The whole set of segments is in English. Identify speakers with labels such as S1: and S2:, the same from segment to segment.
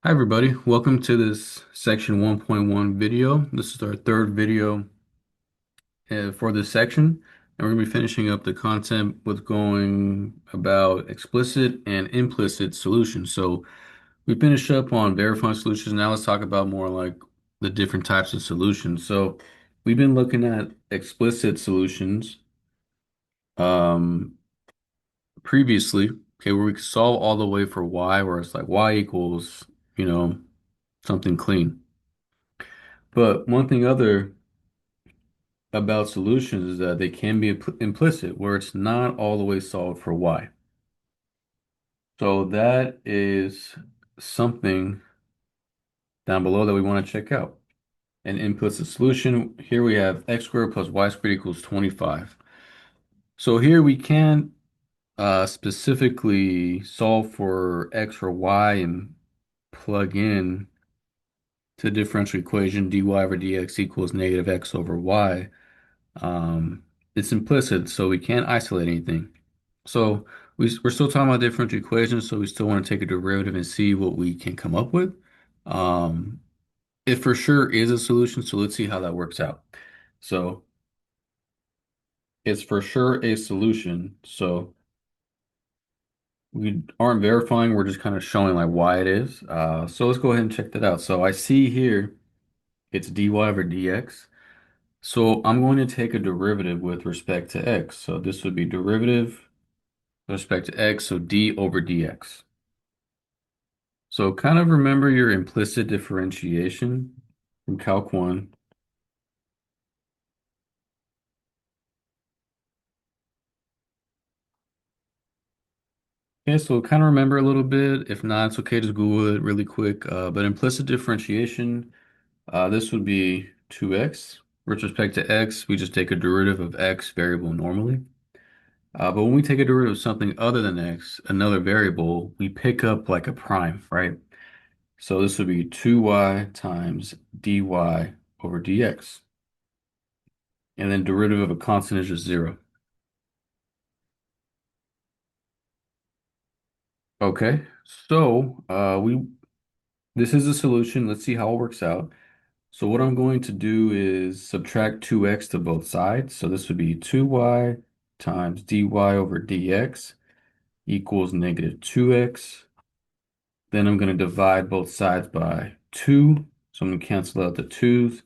S1: Hi everybody, welcome to this section 1.1 video. This is our third video for this section, and we're going to be finishing up the content with going about explicit and implicit solutions. So we finished up on verifying solutions. Now let's talk about more like the different types of solutions. So we've been looking at explicit solutions um, previously, okay, where we could solve all the way for y, where it's like y equals, you know, something clean. But one thing other about solutions is that they can be implicit, where it's not all the way solved for y. So that is something down below that we want to check out. An implicit solution, here we have x squared plus y squared equals 25. So here we can specifically solve for x or y and plug in to the differential equation dy over dx equals negative x over y. Um, it's implicit, so we can't isolate anything. So we're still talking about differential equations, so we still want to take a derivative and see what we can come up with. Um, it for sure is a solution, so let's see how that works out. So it's for sure a solution. So we aren't verifying, we're just kind of showing like why it is. So let's go ahead and check that out. So I see here it's dy over dx. So I'm going to take a derivative with respect to x. So this would be derivative with respect to x, so d over dx. So kind of remember your implicit differentiation from Calc 1. Okay, so kind of remember a little bit. If not, it's okay, just Google it really quick. But implicit differentiation, this would be 2x. With respect to x, we just take a derivative of x variable normally. But when we take a derivative of something other than x, another variable, we pick up like a prime, right? So this would be 2y times dy over dx. And then derivative of a constant is just 0. Okay, so we this is a solution. Let's see how it works out. So what I'm going to do is subtract 2x to both sides. So this would be 2y times dy over dx equals negative 2x. Then I'm going to divide both sides by 2. So I'm going to cancel out the 2's.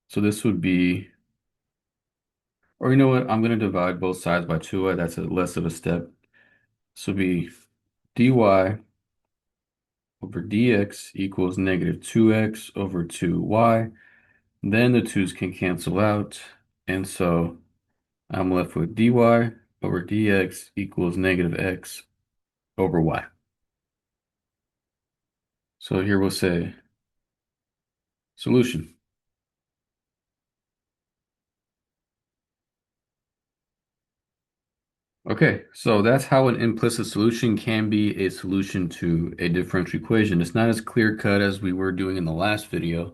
S1: So this would be, or you know what? I'm going to divide both sides by 2y. That's a less of a step. This would be dy over dx equals negative 2x over 2y. Then the 2's can cancel out. And so I'm left with dy over dx equals negative x over y. So here we'll say solution. Okay, so that's how an implicit solution can be a solution to a differential equation. It's not as clear cut as we were doing in the last video,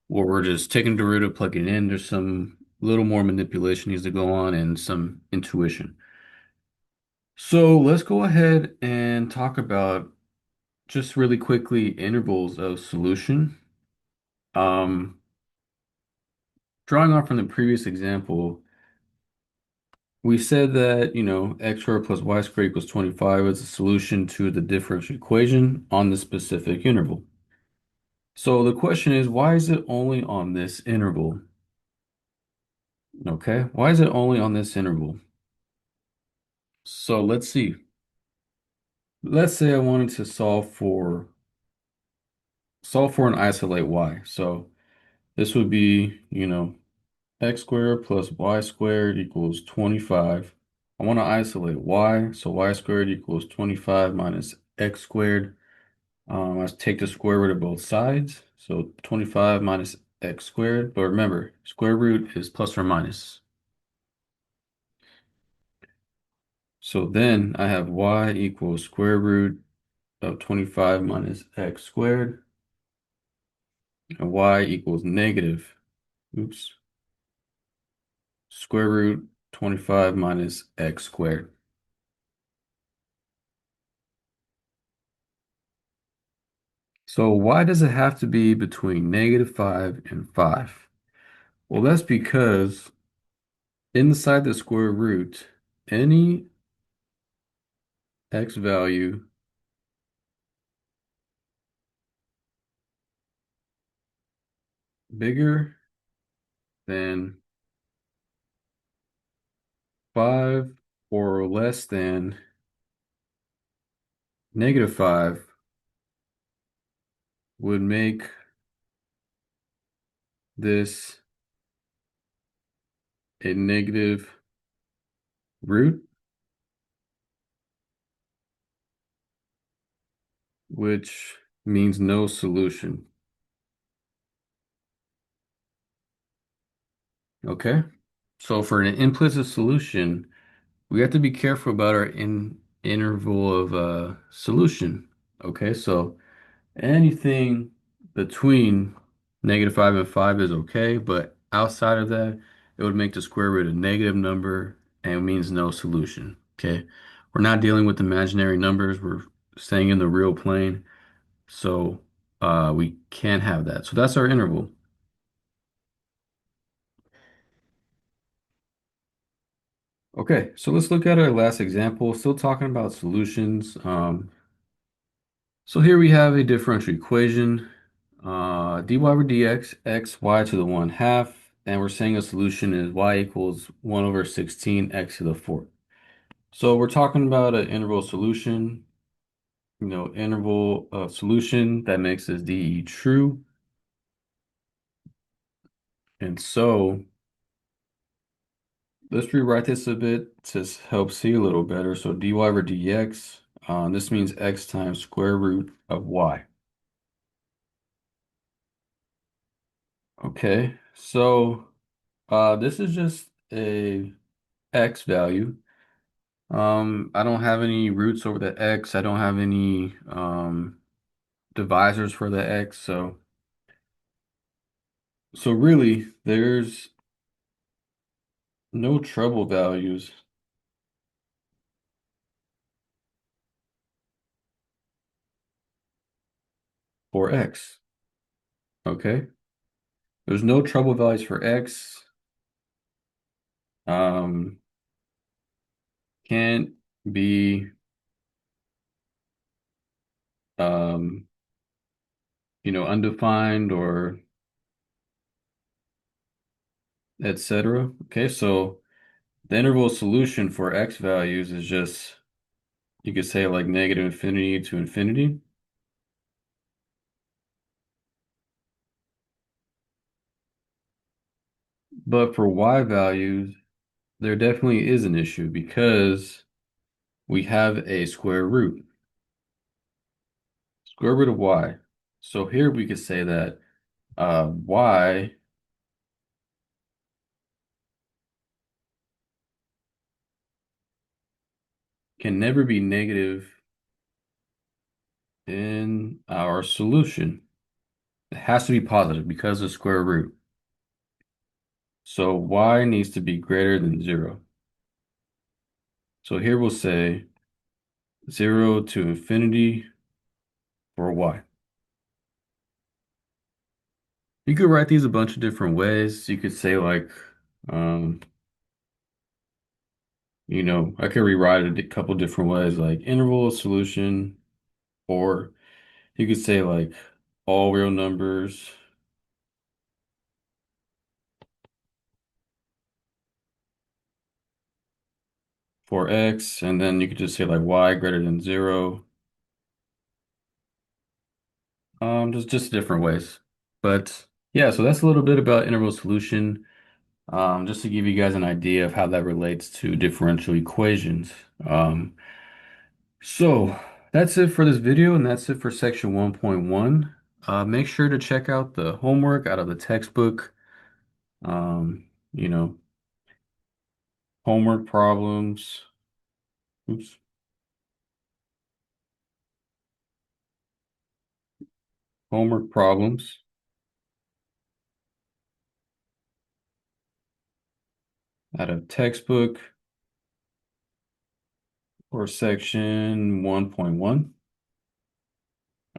S1: where we're just taking derivative, plugging it in. There's some little more manipulation needs to go on and some intuition. So let's go ahead and talk about just really quickly intervals of solution. Um, Drawing off from the previous example, we said that, x squared plus y squared equals 25 is a solution to the differential equation on the specific interval. So the question is, why is it only on this interval? Okay, why is it only on this interval? So let's see. Let's say I wanted to solve for and isolate y. So this would be, x squared plus y squared equals 25. I want to isolate y, so y squared equals 25 minus x squared. I take the square root of both sides, so 25 minus x squared. But remember, square root is plus or minus. So then I have y equals square root of 25 minus x squared, and y equals negative, oops, square root 25 minus x squared. So why does it have to be between -5 and 5? Well, that's because inside the square root, any x value bigger than 5 or less than -5 would make this a negative root, which means no solution. Okay? So for an implicit solution, we have to be careful about our interval of solution. Okay, so anything between -5 and 5 is okay, but outside of that, it would make the square root a negative number and it means no solution. Okay, we're not dealing with imaginary numbers, we're staying in the real plane, so we can't have that. So that's our interval. Okay, so let's look at our last example, still talking about solutions. So here we have a differential equation, dy over dx, x, y to the 1/2, and we're saying a solution is y equals 1 over 16 x to the 4th. So we're talking about an interval solution, interval of solution that makes this DE true. And so let's rewrite this a bit to help see a little better. So dy over dx, this means x times square root of y. Okay, so this is just a x value. I don't have any roots over the x. I don't have any divisors for the x. So really, there's no trouble values for x. Okay, there's no trouble values for x. Um, can't be um, undefined or etc. Okay, so the interval solution for x values is just, you could say like negative infinity to infinity. But for y values, there definitely is an issue because we have a square root of y. So here we could say that y can never be negative in our solution. It has to be positive because of square root. So y needs to be greater than 0. So here we'll say 0 to infinity for y. You could write these a bunch of different ways. You could say like, um, I could rewrite it a couple different ways, like interval solution, or you could say like all real numbers for x, and then you could just say like y greater than 0. Just different ways. But yeah, so that's a little bit about interval solution, just to give you guys an idea of how that relates to differential equations. Um, so that's it for this video, and that's it for section 1.1. Make sure to check out the homework out of the textbook. Um, you know, homework problems. Oops. Homework problems out of textbook or section 1.1.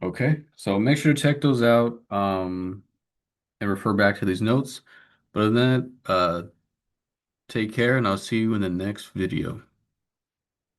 S1: Okay, so make sure to check those out and refer back to these notes. But other than that, take care and I'll see you in the next video.